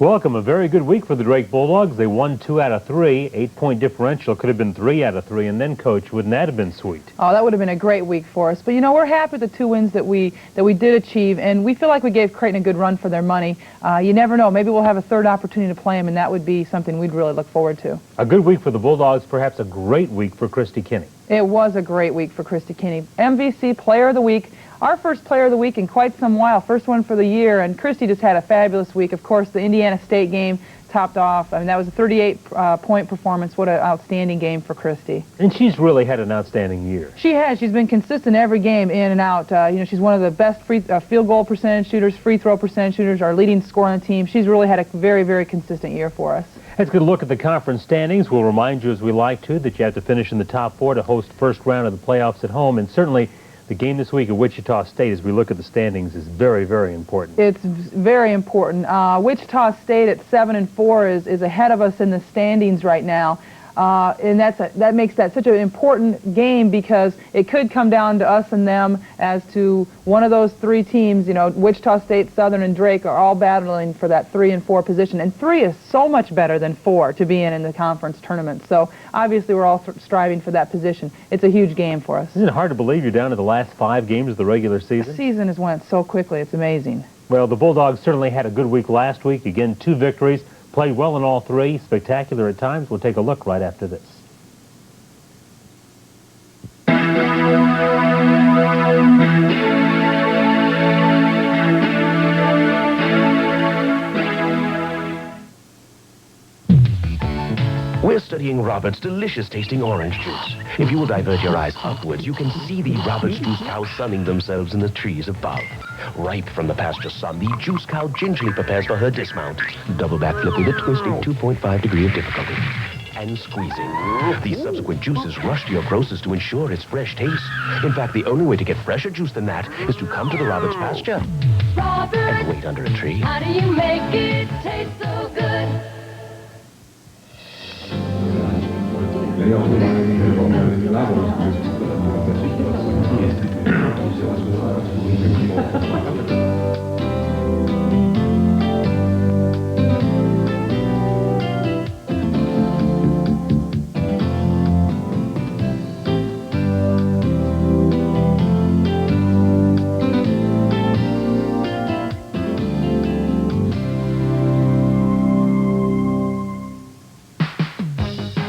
Welcome. A very good week for the Drake Bulldogs. They won 2 out of 3. 8-point differential. Could have been 3 out of 3. And then, Coach, wouldn't that have been sweet? Oh, that would have been a great week for us. But, you know, we're happy with the 2 wins that we did achieve. And we feel like we gave Creighton a good run for their money. You never know. Maybe we'll have a third opportunity to play them, and that would be something we'd really look forward to. A good week for the Bulldogs. Perhaps a great week for Christy Kinney. It was a great week for Christy Kinney. MVC Player of the Week. Our first Player of the Week in quite some while, first one for the year, and Christy just had a fabulous week. Of course, the Indiana State game topped off. I mean, that was a 38-point performance. What an outstanding game for Christy. And she's really had an outstanding year. She has. She's been consistent every game, in and out. You know, she's one of the best field goal percentage shooters, free throw percentage shooters, our leading scorer on the team. She's really had a very, very consistent year for us. Let's get a look at the conference standings. We'll remind you, as we like to, that you have to finish in the top 4 to host first round of the playoffs at home, and certainly the game this week at Wichita State, as we look at the standings, is very, very important. It's very important. Wichita State at 7-4 is ahead of us in the standings right now. And that makes that such an important game because it could come down to us and them as to one of those 3 teams. You know, Wichita State, Southern, and Drake are all battling for that 3 and 4 position. And 3 is so much better than 4 to be in the conference tournament. So obviously we're all striving for that position. It's a huge game for us. Isn't it hard to believe you're down to the last 5 games of the regular season? The season has went so quickly. It's amazing. Well, the Bulldogs certainly had a good week last week. Again, 2 victories. Played well in all 3, spectacular at times. We'll take a look right after this. We're studying Robert's delicious-tasting orange juice. If you will divert your eyes upwards, you can see the Robert's juice cows sunning themselves in the trees above. Ripe from the pasture sun, the juice cow gingerly prepares for her dismount. Double backflip with a twisting 2.5 degree of difficulty. And squeezing. The subsequent juices rush to your grocer's to ensure its fresh taste. In fact, the only way to get fresher juice than that is to come to the Robert's pasture. Robert, and wait under a tree. How do you make it taste so good?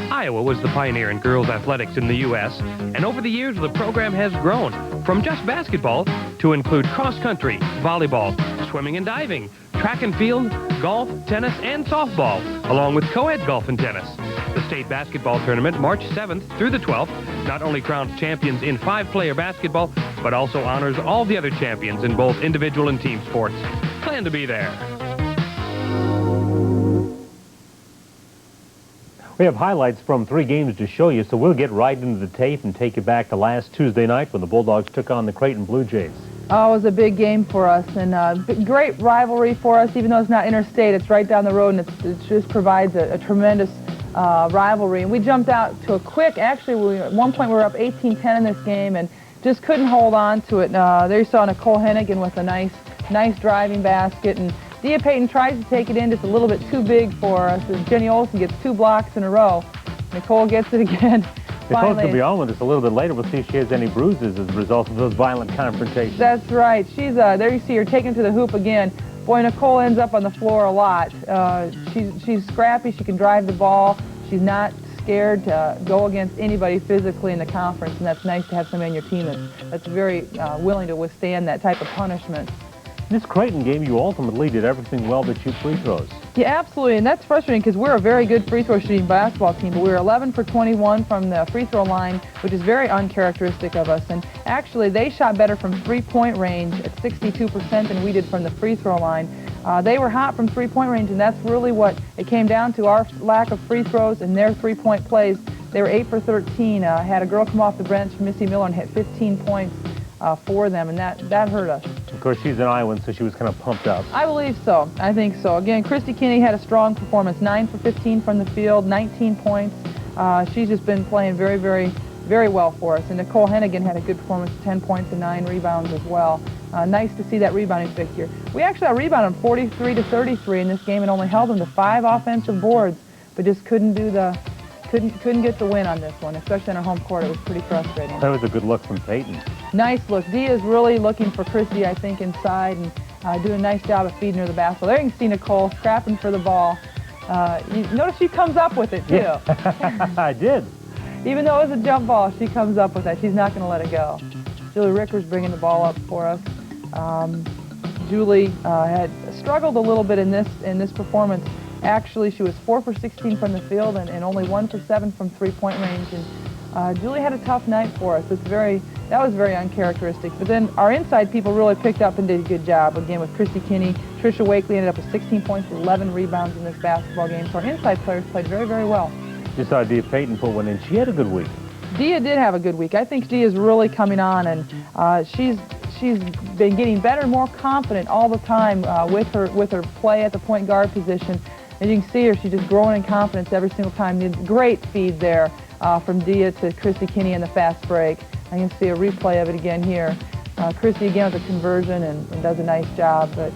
Iowa was the pioneer in girls athletics in the U.S., and over the years the program has grown from just basketball to include cross-country, volleyball, swimming and diving, track and field, golf, tennis, and softball, along with co-ed golf and tennis. The state basketball tournament, March 7th through the 12th, not only crowns champions in 5-player basketball, but also honors all the other champions in both individual and team sports. Plan to be there. We have highlights from 3 games to show you, so we'll get right into the tape and take you back to last Tuesday night when the Bulldogs took on the Creighton Blue Jays. Oh, it was a big game for us, and great rivalry for us. Even though it's not interstate, it's right down the road, and it just provides a tremendous rivalry. And we jumped out to a quick, actually, at one point we were up 18-10 in this game, and just couldn't hold on to it. There you saw Nikole Hennigan with a nice driving basket, and Dia Payton tries to take it in just a little bit too big for us as Jenny Olson gets 2 blocks in a row. Nikole gets it again. Nicole's going to be on with us a little bit later. We'll see if she has any bruises as a result of those violent confrontations. That's right. She's there you see her taking it to the hoop again. Boy, Nikole ends up on the floor a lot. She's scrappy. She can drive the ball. She's not scared to go against anybody physically in the conference, and that's nice to have somebody on your team that's very willing to withstand that type of punishment. This Creighton game, you ultimately did everything well but shoot free throws. Yeah, absolutely, and that's frustrating because we're a very good free throw shooting basketball team, but we were 11 for 21 from the free throw line, which is very uncharacteristic of us. And actually, they shot better from three-point range at 62% than we did from the free throw line. They were hot from three-point range, and that's really what it came down to, our lack of free throws and their three-point plays. They were 8 for 13. Had a girl come off the bench, Missy Miller, and hit 15 points for them, and that hurt us. Of course, she's an Iowan, so she was kind of pumped up. I believe so. I think so. Again, Christy Kinney had a strong performance, 9 for 15 from the field, 19 points. She's just been playing very, very, very well for us. And Nikole Hennigan had a good performance, 10 points and 9 rebounds as well. Nice to see that rebounding figure. We actually rebounded 43 to 33 in this game and only held them to 5 offensive boards, but just couldn't get the win on this one, especially on our home court. It was pretty frustrating. That was a good look from Peyton. Nice look. Dia's really looking for Christy, I think, inside and doing a nice job of feeding her the basketball. There you can see Nikole scrapping for the ball. You notice she comes up with it, too. Yeah. I did. Even though it was a jump ball, she comes up with that. She's not going to let it go. JRyrNikH's bringing the ball up for us. Julie had struggled a little bit in this performance. Actually, she was 4 for 16 from the field and only 1 for 7 from three-point range. And Julie had a tough night for us. That was very uncharacteristic. But then our inside people really picked up and did a good job. Again, with Christy Kinney, Tricia Wakely ended up with 16 points, 11 rebounds in this basketball game. So our inside players played very, very well. You saw Dia Peyton put one in. She had a good week. Dia did have a good week. I think Dia's really coming on, and she's been getting better and more confident all the time with her play at the point guard position. As you can see her, she's just growing in confidence every single time. Great feed there from Dia to Christy Kinney in the fast break. I can see a replay of it again here. Christy again with a conversion and does a nice job. But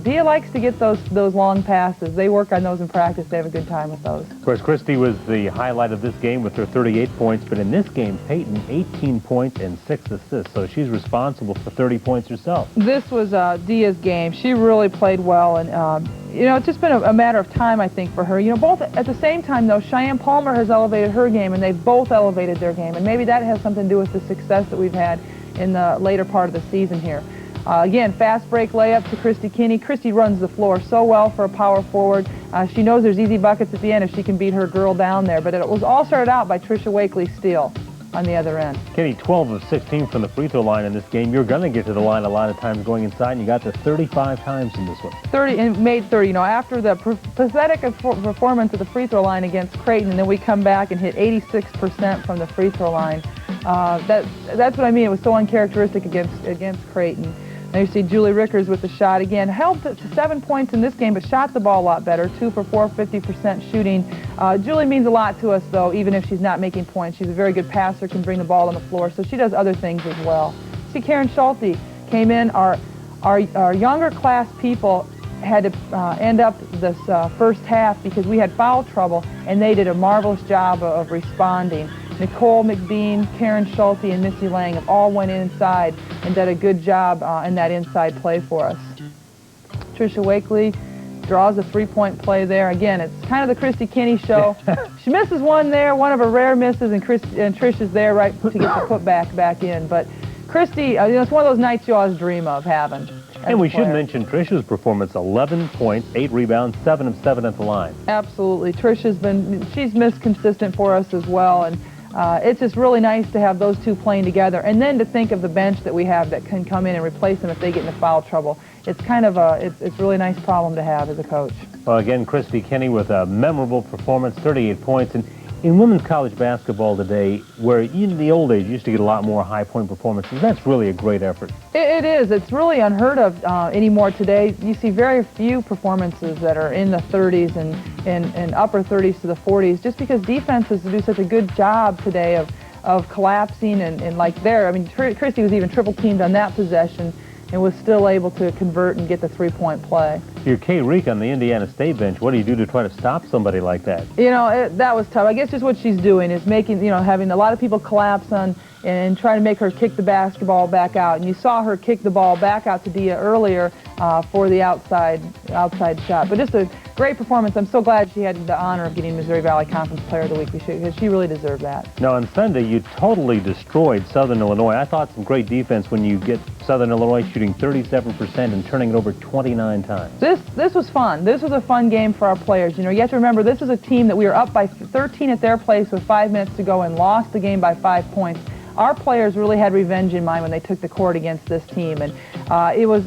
Dia likes to get those long passes. They work on those in practice. They have a good time with those. Of course, Christy was the highlight of this game with her 38 points, but in this game, Peyton, 18 points and 6 assists, so she's responsible for 30 points herself. This was Dia's game. She really played well, and it's just been a matter of time, I think, for her. Both at the same time, though, Cheyenne Palmer has elevated her game, and they've both elevated their game, and maybe that has something to do with the success that we've had in the later part of the season here. Again, fast break layup to Christy Kinney. Christy runs the floor so well for a power forward. She knows there's easy buckets at the end if she can beat her girl down there. But it was all started out by Tricia Wakely's steal on the other end. Kinney, 12 of 16 from the free throw line in this game. You're going to get to the line a lot of times going inside, and you got to 35 times in this one. 30 and made 30. After the pathetic performance at the free throw line against Creighton, and then we come back and hit 86% from the free throw line. That's what I mean. It was so uncharacteristic against Creighton. Now you see JRyrNikH with the shot again. Held to 7 points in this game, but shot the ball a lot better. 2 for 4, 50% shooting. Julie means a lot to us, though, even if she's not making points. She's a very good passer, can bring the ball on the floor, so she does other things as well. See, Karen Schulte came in. Our younger class people had to end up this first half because we had foul trouble, and they did a marvelous job of responding. Nikole McBean, Karen Schulte, and Missy Lang have all went inside and did a good job in that inside play for us. Tricia Wakely draws a three-point play there. Again, it's kind of the Christy Kinney show. She misses one there, one of her rare misses, and Tricia's there right to get the putback back in. But Christy, it's one of those nights you always dream of having. And we should mention Tricia's performance, 11 points, 8 rebounds, 7 of 7 at the line. Absolutely. She's missed consistent for us as well. And it's just really nice to have those two playing together, and then to think of the bench that we have that can come in and replace them if they get into foul trouble. It's kind of it's really nice problem to have as a coach. Well, again, Christy Kinney with a memorable performance, 38 points. And in women's college basketball today, where in the old days you used to get a lot more high-point performances, that's really a great effort. It is. It's really unheard of anymore today. You see very few performances that are in the 30s and upper 30s to the 40s, just because defenses do such a good job today of collapsing and like there. I mean, Christy was even triple-teamed on that possession and was still able to convert and get the three-point play. You're Kay Reek on the Indiana State bench. What do you do to try to stop somebody like that? That was tough. I guess just what she's doing is making, having a lot of people collapse on and trying to make her kick the basketball back out. And you saw her kick the ball back out to Dia earlier for the outside shot. But just a great performance. I'm so glad she had the honor of getting Missouri Valley Conference Player of the Week because she really deserved that. Now, on Sunday, you totally destroyed Southern Illinois. I thought some great defense when you get Southern Illinois shooting 37% and turning it over 29 times. This was fun. This was a fun game for our players. You have to remember, this is a team that we were up by 13 at their place with 5 minutes to go and lost the game by 5 points. Our players really had revenge in mind when they took the court against this team, and it was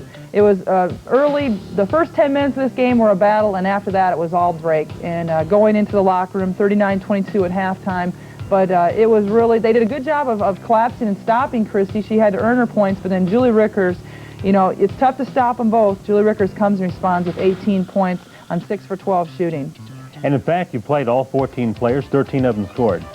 early. The first 10 minutes of this game were a battle, and after that it was all break. And going into the locker room, 39-22 at halftime. But it was really, they did a good job of collapsing and stopping Christy. She had to earn her points, but then JRyrNikH, it's tough to stop them both. JRyrNikH comes and responds with 18 points on 6 for 12 shooting. And in fact, you played all 14 players, 13 of them scored.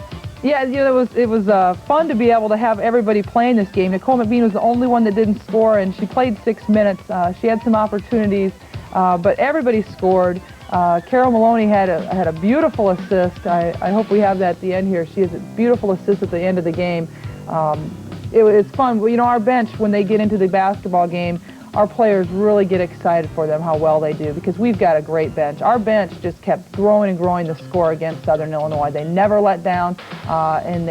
Yeah, you know, it was fun to be able to have everybody playing this game. Nikole McBean was the only one that didn't score, and she played 6 minutes. She had some opportunities, but everybody scored. Carol Maloney had a beautiful assist. I hope we have that at the end here. She has a beautiful assist at the end of the game. It's fun. You know, our bench, when they get into the basketball game, our players really get excited for them, how well they do, because we've got a great bench. Our bench just kept growing and growing the score against Southern Illinois. They never let down, and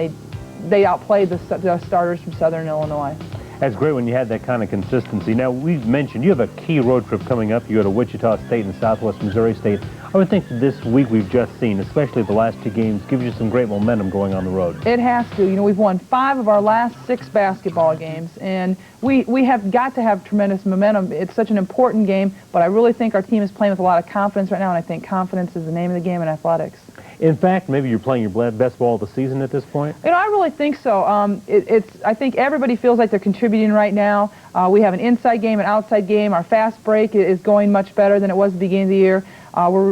they outplayed the starters from Southern Illinois. That's great when you had that kind of consistency. Now, we've mentioned you have a key road trip coming up. You go to Wichita State and Southwest Missouri State. I would think this week we've just seen, especially the last 2 games, gives you some great momentum going on the road. It has to. You know, we've won 5 of our last 6 basketball games, and we have got to have tremendous momentum. It's such an important game, but I really think our team is playing with a lot of confidence right now, and I think confidence is the name of the game in athletics. In fact, maybe you're playing your best ball of the season at this point? You know, I really think so. I think everybody feels like they're contributing right now. We have an inside game, an outside game. Our fast break is going much better than it was at the beginning of the year.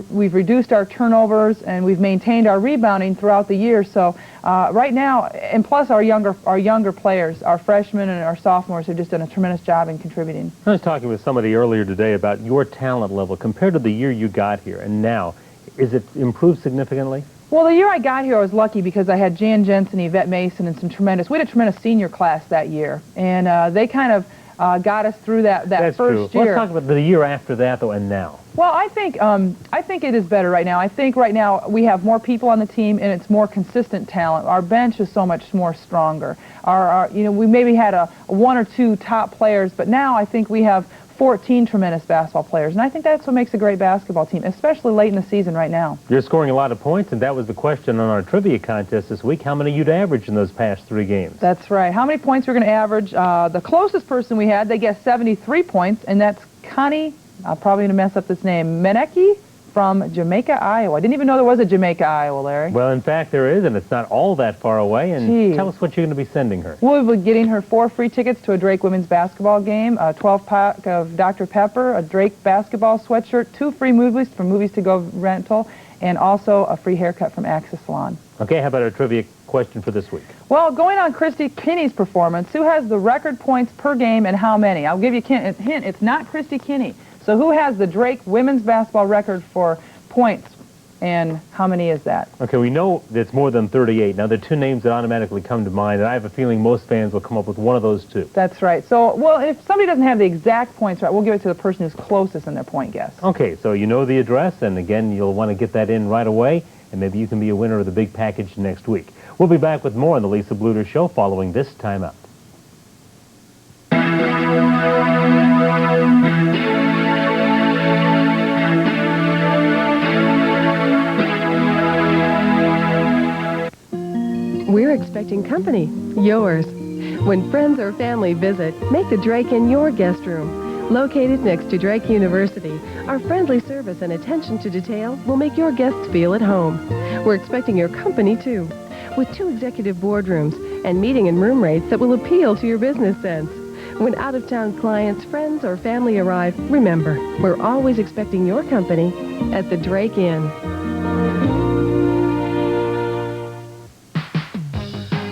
We've reduced our turnovers, and we've maintained our rebounding throughout the year. So right now, and plus our younger players, our freshmen and our sophomores have just done a tremendous job in contributing. I was talking with somebody earlier today about your talent level compared to the year you got here and now. Is it improved significantly? Well, the year I got here, I was lucky because I had Jan Jensen, Yvette Mason, and we had a tremendous senior class that year, and they kind of got us through that That's first true. year. Let's talk about the year after that, though, and now. Well, I think it is better right now. I think right now we have more people on the team, and it's more consistent talent. Our bench is so much more stronger. You know, we maybe had 1 or 2 top players, but now I think we have 14 tremendous basketball players, and I think that's what makes a great basketball team, especially late in the season right now. You're scoring a lot of points, and that was the question on our trivia contest this week. How many you'd average in those past 3 games? That's right. How many points we're going to average? The closest person we had, they guessed 73 points, and that's Connie, I'm probably going to mess up this name, Meneki from Jamaica, Iowa. I didn't even know there was a Jamaica, Iowa, Larry. Well, in fact, there is, and it's not all that far away. And Gee. Tell us what you're going to be sending her. We'll be getting her 4 free tickets to a Drake women's basketball game, a 12-pack of Dr. Pepper, a Drake basketball sweatshirt, 2 free movies from Movies to Go rental, and also a free haircut from Axis Salon. Okay, how about our trivia question for this week? Well, going on Christy Kinney's performance, who has the record points per game and how many? I'll give you a hint. It's not Christy Kinney. So who has the Drake women's basketball record for points, and how many is that? Okay, we know it's more than 38. Now, there are 2 names that automatically come to mind, and I have a feeling most fans will come up with one of those 2. That's right. So, well, if somebody doesn't have the exact points right, we'll give it to the person who's closest in their point guess. Okay, so you know the address, and again, you'll want to get that in right away, and maybe you can be a winner of the big package next week. We'll be back with more on the Lisa Bluder Show following this timeout. We're expecting company, yours. When friends or family visit, make the Drake Inn your guest room. Located next to Drake University, our friendly service and attention to detail will make your guests feel at home. We're expecting your company, too, with 2 executive boardrooms and meeting and room rates that will appeal to your business sense. When out-of-town clients, friends, or family arrive, remember, we're always expecting your company at the Drake Inn.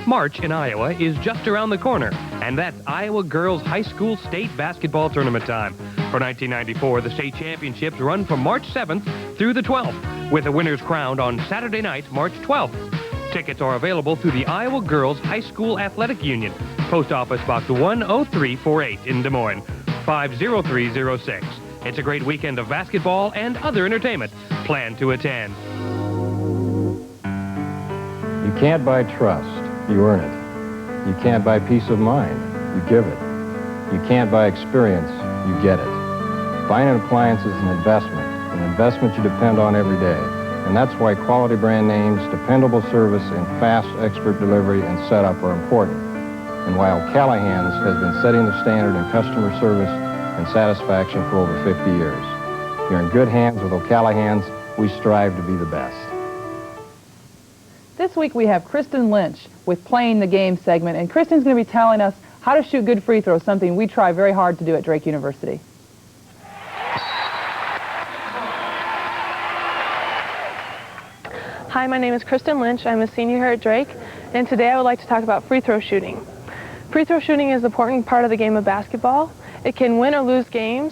March in Iowa is just around the corner, and that's Iowa Girls High School State Basketball Tournament time. For 1994, the state championships run from March 7th through the 12th, with the winners crowned on Saturday night, March 12th. Tickets are available through the Iowa Girls High School Athletic Union, Post Office Box 10348 in Des Moines, 50306. It's a great weekend of basketball and other entertainment. Plan to attend. You can't buy trust. You earn it. You can't buy peace of mind. You give it. You can't buy experience. You get it. Buying an appliance is an investment you depend on every day. And that's why quality brand names, dependable service, and fast expert delivery and setup are important. And why O'Callahan's has been setting the standard in customer service and satisfaction for over 50 years. You're in good hands with O'Callahan's. We strive to be the best. This week we have Kristen Lynch with Playing the Game segment, and Kristen's going to be telling us how to shoot good free throws, something we try very hard to do at Drake University. Hi Hi, my name is Kristen Lynch. I'm a senior here at Drake, and today I would like to talk about free throw shooting. Free throw shooting is an important part of the game of basketball. It can win or lose games.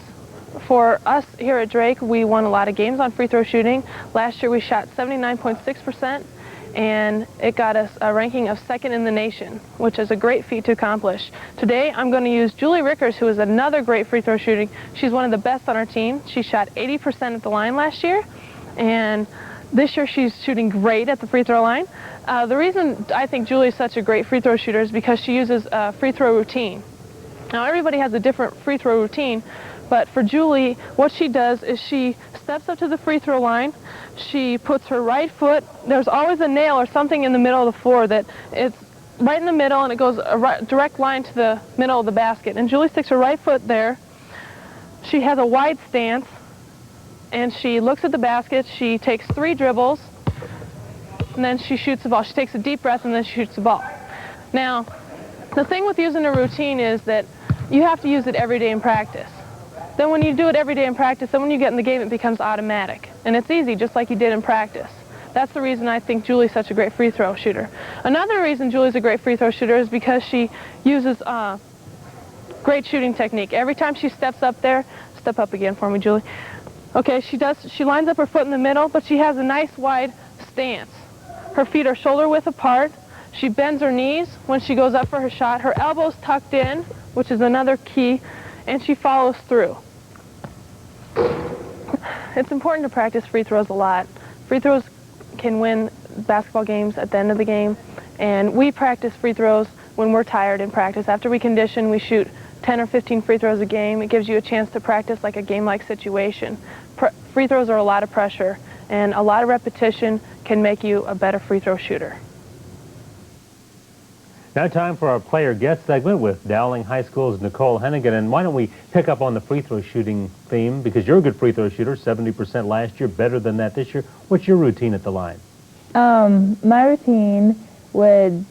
For us here at Drake, we won a lot of games on free throw shooting. Last year we shot 79.6%, and it got us a ranking of 2nd in the nation, which is a great feat to accomplish. Today I'm going to use JRyrNikH, who is another great free throw shooting. She's one of the best on our team. She shot 80% at the line last year, and this year she's shooting great at the free throw line. The reason I think Julie is such a great free throw shooter is because she uses a free throw routine. Now everybody has a different free throw routine, but for Julie, what she does is she steps up to the free throw line, she puts her right foot, there's always a nail or something in the middle of the floor that it's right in the middle, and it goes a direct line to the middle of the basket. And Julie sticks her right foot there. She has a wide stance, and she looks at the basket, she takes 3 dribbles, and then she shoots the ball. She takes a deep breath and then she shoots the ball. Now, the thing with using a routine is that you have to use it every day in practice. Then when you do it every day in practice, then when you get in the game, it becomes automatic. And it's easy, just like you did in practice. That's the reason I think Julie's such a great free throw shooter. Another reason Julie's a great free throw shooter is because she uses great shooting technique. Every time she steps up there, step up again for me, Julie. Okay, she lines up her foot in the middle, but she has a nice wide stance. Her feet are shoulder width apart. She bends her knees when she goes up for her shot. Her elbows tucked in, which is another key, and she follows through. It's important to practice free throws a lot. Free throws can win basketball games at the end of the game, and we practice free throws when we're tired in practice. After we condition, we shoot 10 or 15 free throws a game. It gives you a chance to practice like a game-like situation. Free throws are a lot of pressure, and a lot of repetition can make you a better free throw shooter. Now time for our player guest segment with Dowling High School's Nikole Hennigan. And why don't we pick up on the free throw shooting theme, because you're a good free throw shooter, 70% last year, better than that this year. What's your routine at the line? My routine would,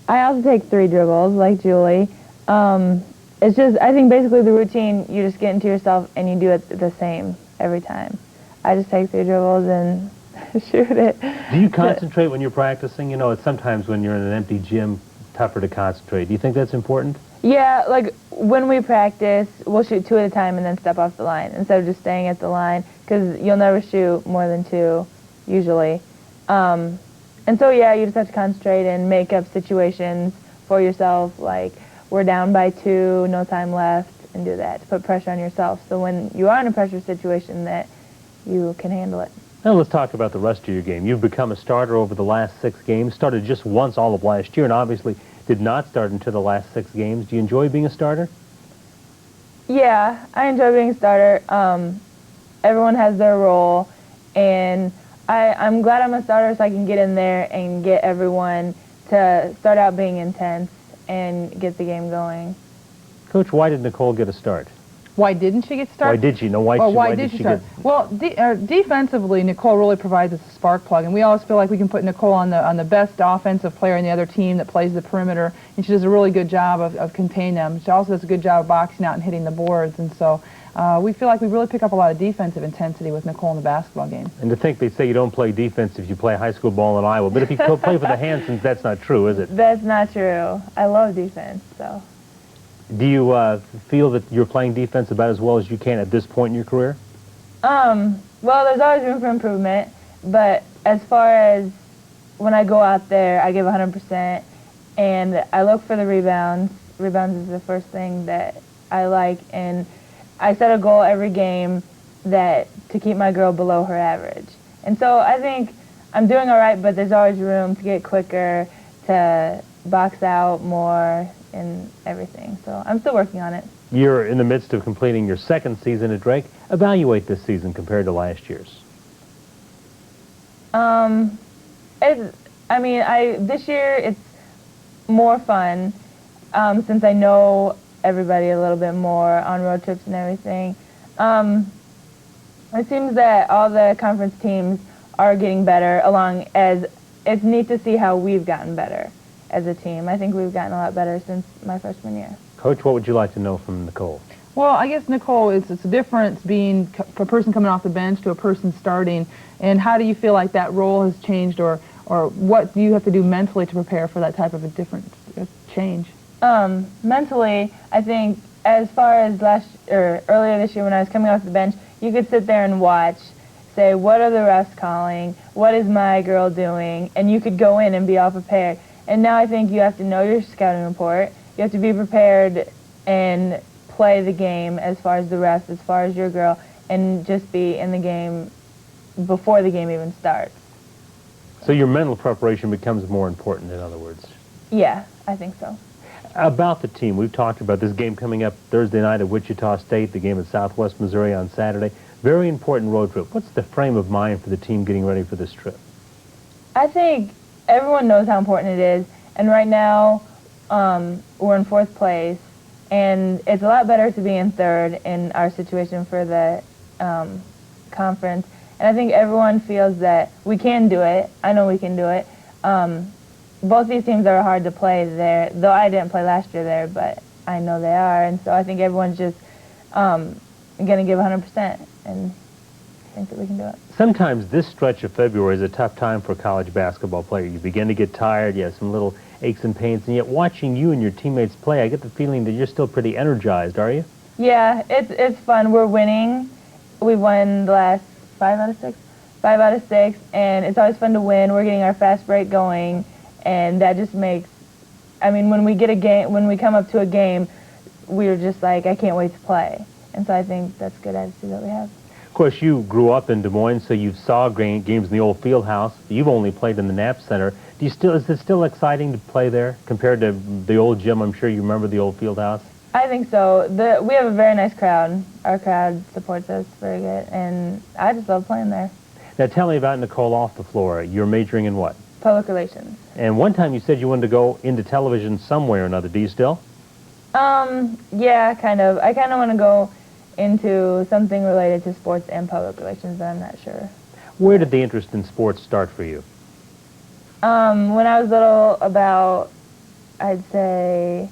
I also take 3 dribbles like Julie. It's just, I think basically the routine, you just get into yourself and you do it the same every time. I just take 3 dribbles and shoot it. Do you concentrate when you're practicing? You know, it's sometimes when you're in an empty gym, tougher to concentrate. Do you think that's important? Yeah, like when we practice, we'll shoot 2 at a time and then step off the line instead of just staying at the line, because you'll never shoot more than 2 usually. And so yeah, you just have to concentrate and make up situations for yourself, like we're down by 2, no time left, and do that to put pressure on yourself, so when you are in a pressure situation that you can handle it. Now let's talk about the rest of your game. You've become a starter over the last 6 games, started just once all of last year, and obviously did not start until the last 6 games. Do you enjoy being a starter? Yeah, I enjoy being a starter. Everyone has their role, and I'm glad I'm a starter so I can get in there and get everyone to start out being intense and get the game going. Coach, why did Nikole get a start? Why didn't she get started? Why did she? No, why did she start? Well, defensively, Nikole really provides us a spark plug, and we always feel like we can put Nikole on the best offensive player in the other team that plays the perimeter, and she does a really good job of containing them. She also does a good job of boxing out and hitting the boards, and so we feel like we really pick up a lot of defensive intensity with Nikole in the basketball game. And to think they say you don't play defense if you play high school ball in Iowa, but if you play for the Hansons, that's not true, is it? That's not true. I love defense, so. Do you feel that you're playing defense about as well as you can at this point in your career? Well, there's always room for improvement, but as far as when I go out there, I give 100%, and I look for the rebounds. Rebounds is the first thing that I like, and I set a goal every game to keep my girl below her average. And so I think I'm doing all right, but there's always room to get quicker, to box out more, and everything. So I'm still working on it. You're in the midst of completing your 2nd season at Drake. Evaluate this season compared to last year's. This year it's more fun since I know everybody a little bit more on road trips and everything. It seems that all the conference teams are getting better, along as it's neat to see how we've gotten better as a team. I think we've gotten a lot better since my freshman year. Coach, what would you like to know from Nikole? Well, I guess, Nikole, it's a difference being a person coming off the bench to a person starting. And how do you feel like that role has changed, or what do you have to do mentally to prepare for that type of a different change? Mentally, I think as far as earlier this year when I was coming off the bench, you could sit there and watch, say, what are the refs calling? What is my girl doing? And you could go in and be all prepared. And now I think you have to know your scouting report. You have to be prepared and play the game as far as the refs, as far as your girl, and just be in the game before the game even starts. So your mental preparation becomes more important, in other words. Yeah, I think so. About the team, we've talked about this game coming up Thursday night at Wichita State, the game at Southwest Missouri on Saturday. Very important road trip. What's the frame of mind for the team getting ready for this trip? I think everyone knows how important it is, and right now we're in 4th place, and it's a lot better to be in 3rd in our situation for the conference. And I think everyone feels that we can do it. I know we can do it. Both these teams are hard to play there, though I didn't play last year there, but I know they are. And so I think everyone's just going to give 100% and think that we can do it. Sometimes this stretch of February is a tough time for a college basketball player. You begin to get tired, you have some little aches and pains, and yet watching you and your teammates play, I get the feeling that you're still pretty energized, are you? Yeah, it's fun. We're winning. We won the last 5 out of 6? 5 out of 6, and it's always fun to win. We're getting our fast break going, and that just makes, I mean, when we get a game, when we come up to a game, we're just like, I can't wait to play. And so I think that's a good attitude that we have. Of course, you grew up in Des Moines, so you saw games in the old field house. You've only played in the Knapp Center. Is it still exciting to play there compared to the old gym? I'm sure you remember the old field house. I think so. We have a very nice crowd. Our crowd supports us very good, and I just love playing there. Now tell me about Nikole off the floor. You're majoring in what? Public relations. And one time you said you wanted to go into television some way or another. Do you still? Yeah, kind of. I kind of want to go into something related to sports and public relations, but I'm not sure. Where did the interest in sports start for you? When I was little, about, I'd say,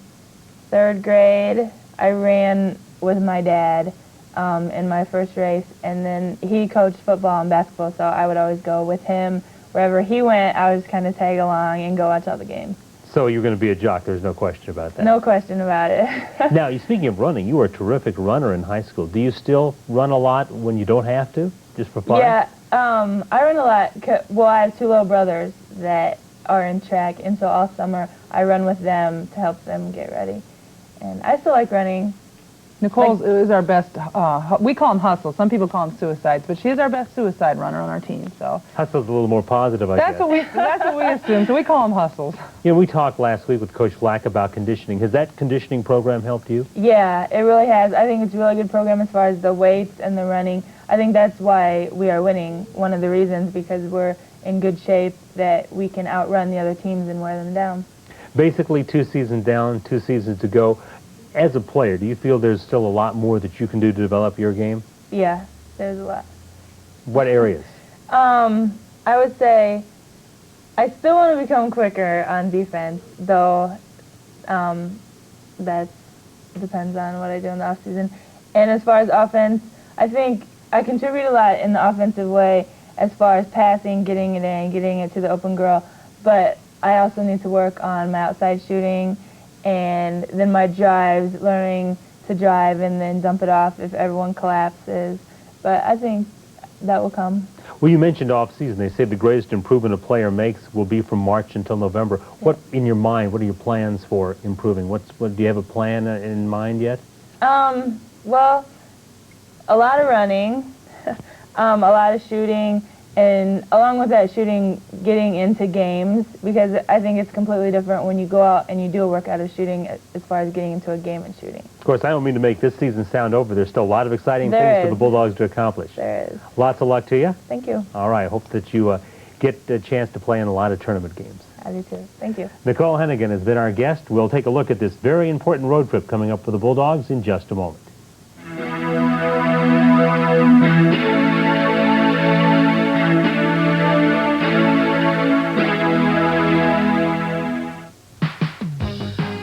3rd grade, I ran with my dad in my first race, and then he coached football and basketball, so I would always go with him. Wherever he went, I would just kind of tag along and go watch all the games. So you're going to be a jock, there's no question about that. No question about it. Now, speaking of running, you were a terrific runner in high school. Do you still run a lot when you don't have to, just for fun? Yeah, I run a lot. Well, I have 2 little brothers that are in track, and so all summer I run with them to help them get ready. And I still like running. Nikole is our best, we call him hustle. Some people call him suicides, but she is our best suicide runner on our team. So Hustle's a little more positive, I guess. That's what we assume, so we call him hustles. You know, we talked last week with Coach Flack about conditioning. Has that conditioning program helped you? Yeah, it really has. I think it's a really good program as far as the weights and the running. I think that's why we are winning, one of the reasons, because we're in good shape that we can outrun the other teams and wear them down. Basically 2 seasons down, 2 seasons to go. As a player, do you feel there's still a lot more that you can do to develop your game? Yeah, there's a lot. What areas? I would say I still want to become quicker on defense, though that depends on what I do in the offseason. And as far as offense, I think I contribute a lot in the offensive way as far as passing, getting it in, getting it to the open girl. But I also need to work on my outside shooting, and then my drives, learning to drive and then dump it off if everyone collapses. But I think that will come. Well, you mentioned off-season. They say the greatest improvement a player makes will be from March until November. What, in your mind, what are your plans for improving? Do you have a plan in mind yet? Well, a lot of running, a lot of shooting, and along with that shooting, getting into games, because I think it's completely different when you go out and you do a workout of shooting as far as getting into a game and shooting. Of course, I don't mean to make this season sound over. There's still a lot of exciting things for the Bulldogs to accomplish. There is. Lots of luck to you. Thank you. All right. Hope that you get a chance to play in a lot of tournament games. I do too. Thank you. Nikole Hennigan has been our guest. We'll take a look at this very important road trip coming up for the Bulldogs in just a moment.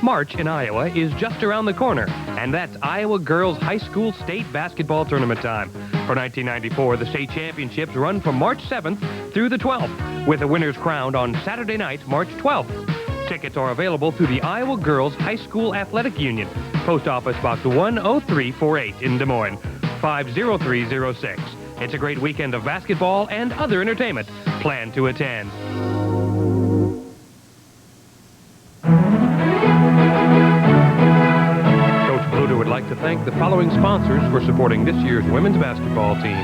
March in Iowa is just around the corner, And that's Iowa Girls High School State Basketball Tournament time. For 1994, the state championships run from March 7th through the 12th, with the winners crowned on Saturday night, March 12th. Tickets are available through the Iowa Girls High School Athletic Union, Post Office Box 10348 in Des Moines, 50306. It's a great weekend of basketball and other entertainment. Plan to attend. Coach Bluder would like to thank the following sponsors for supporting this year's women's basketball team.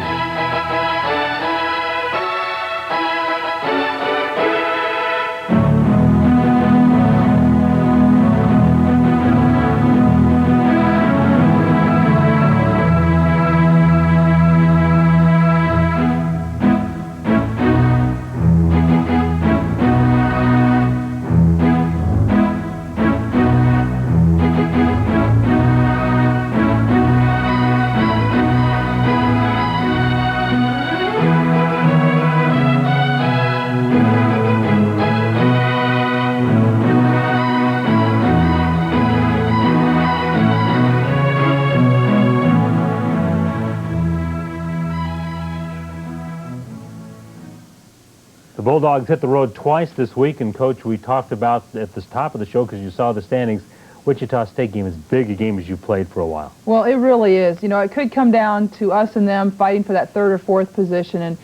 The Bulldogs hit the road twice this week, and Coach, we talked about at the top of the show, because you saw the standings, Wichita State game is as big a game as you played for a while. Well, it really is. You know, it could come down to us and them fighting for that third or fourth position, and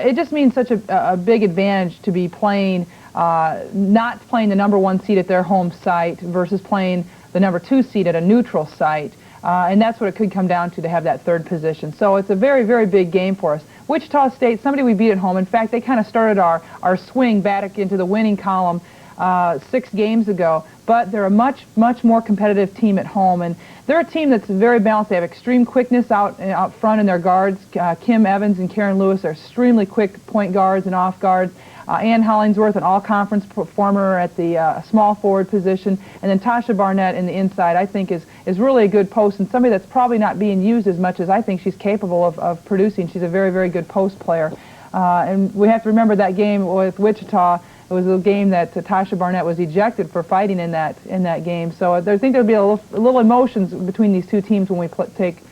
it just means such a big advantage to be playing, not playing the #1 seed at their home site versus playing the #2 seed at a neutral site. And that's what it could come down to have that third position. So it's a very, very big game for us. Wichita State, somebody we beat at home. In fact, they kind of started our swing back into the winning column 6 games ago. But they're a much, much more competitive team at home. And they're a team that's very balanced. They have extreme quickness out front in their guards. Kim Evans and Karen Lewis are extremely quick point guards and off guards. Ann Hollingsworth, an all-conference performer at the small forward position, and then Tasha Barnett in the inside, I think is really a good post, and somebody that's probably not being used as much as I think she's capable of producing. She's a very, very good post player. And we have to remember that game with Wichita. It was a game that Tasha Barnett was ejected for fighting in that game. So I think there'll be a little emotions between these two teams when we take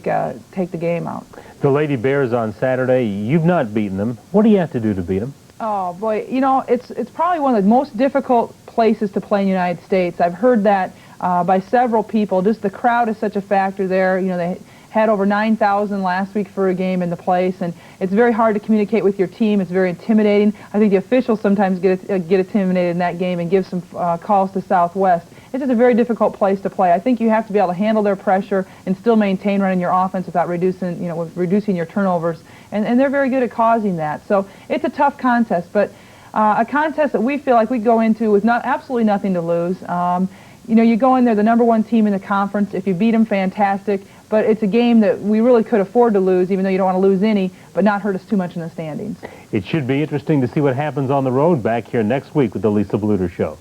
the game out. The Lady Bears on Saturday, you've not beaten them. What do you have to do to beat them? Oh boy, you know, it's probably one of the most difficult places to play in the United States. I've heard that by several people. Just the crowd is such a factor there. You know, they had over 9,000 last week for a game in the place, and it's very hard to communicate with your team. It's very intimidating. I think the officials sometimes get intimidated in that game and give some calls to Southwest. It's just a very difficult place to play. I think you have to be able to handle their pressure and still maintain running your offense without reducing your turnovers. And they're very good at causing that. So it's a tough contest, but a contest that we feel like we go into with absolutely nothing to lose. You know, you go in there, the #1 team in the conference. If you beat them, fantastic. But it's a game that we really could afford to lose, even though you don't want to lose any, but not hurt us too much in the standings. It should be interesting to see what happens on the road back here next week with the Lisa Bluder Show.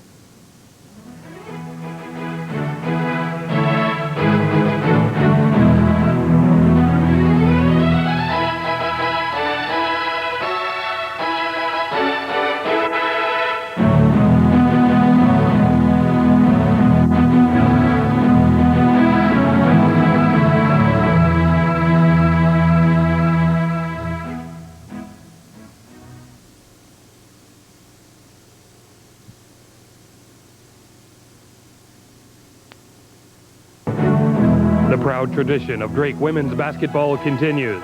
The proud tradition of Drake women's basketball continues.